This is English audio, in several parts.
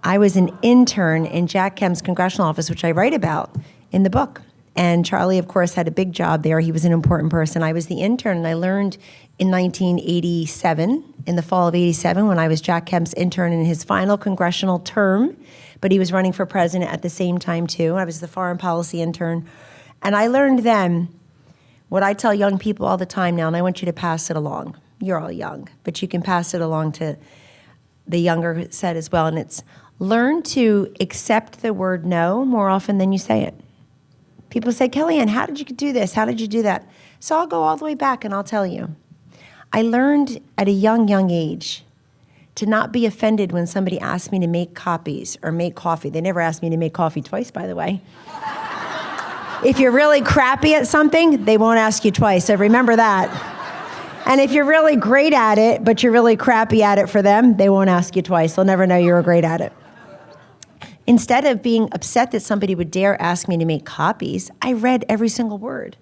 I was an intern in Jack Kemp's congressional office, which I write about in the book. And Charlie, of course, had a big job there. He was an important person. I was the intern, and I learned in 1987, in the fall of 87, when I was Jack Kemp's intern in his final congressional term, but he was running for president at the same time, too. I was the foreign policy intern. And I learned then what I tell young people all the time now, and I want you to pass it along. You're all young, but you can pass it along to the younger set as well, and it's learn to accept the word no more often than you say it. People say, Kellyanne, how did you do this? How did you do that? So I'll go all the way back and I'll tell you. I learned at a young age to not be offended when somebody asked me to make copies or make coffee. They never asked me to make coffee twice, by the way. If you're really crappy at something, they won't ask you twice, so remember that. And if you're really great at it, but you're really crappy at it for them, they won't ask you twice. They'll never know you were great at it. Instead of being upset that somebody would dare ask me to make copies, I read every single word.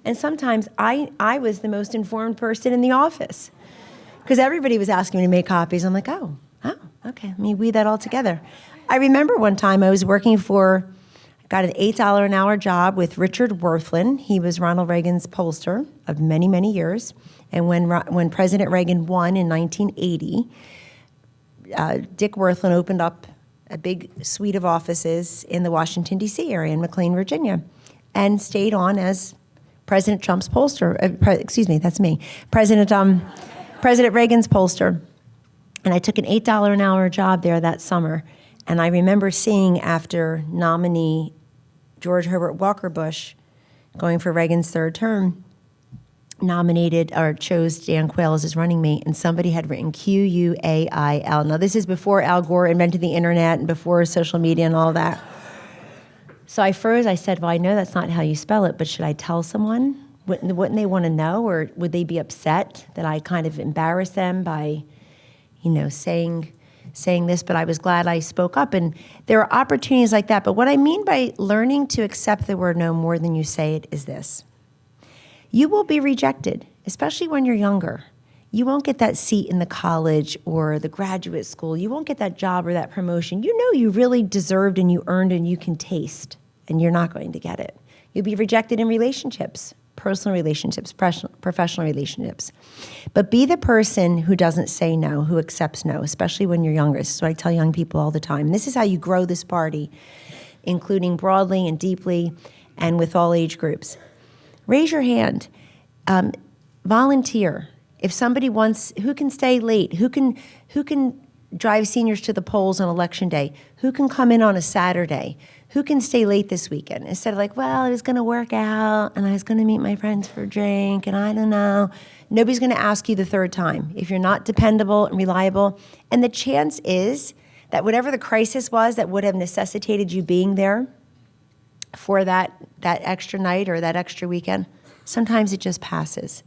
And sometimes I was the most informed person in the office because everybody was asking me to make copies. I'm like, oh, okay, let me weed that all together. I remember one time I was working got an $8 an hour job with Richard Worthlin. He was Ronald Reagan's pollster of many, many years. And when President Reagan won in 1980, Dick Worthlin opened up a big suite of offices in the Washington, D.C. area in McLean, Virginia, and stayed on as President Trump's pollster. That's me. President Reagan's pollster. And I took an $8 an hour job there that summer. And I remember seeing after nominee George Herbert Walker Bush, going for Reagan's third term, nominated or chose Dan Quayle as his running mate, and somebody had written Quail. Now, this is before Al Gore invented the internet and before social media and all that. So I froze. I said, well, I know that's not how you spell it, but should I tell someone? Wouldn't they want to know, or would they be upset that I kind of embarrassed them by, saying this? But I was glad I spoke up, and there are opportunities like that. But what I mean by learning to accept the word no more than you say it is this. You will be rejected, especially when you're younger. You won't get that seat in the college or the graduate school. You won't get that job or that promotion. You know you really deserved and you earned and you can taste, and you're not going to get it. You'll be rejected in relationships, personal relationships, professional relationships. But be the person who doesn't say no, who accepts no, especially when you're younger. This is what I tell young people all the time. This is how you grow this party, including broadly and deeply and with all age groups. Raise your hand. Volunteer. If somebody wants, who can stay late? Who can drive seniors to the polls on election day? Who can come in on a Saturday? Who can stay late this weekend? Instead of like, well, I was going to work out and I was going to meet my friends for a drink and I don't know. Nobody's going to ask you the third time if you're not dependable and reliable. And the chance is that whatever the crisis was that would have necessitated you being there for that extra night or that extra weekend, sometimes it just passes.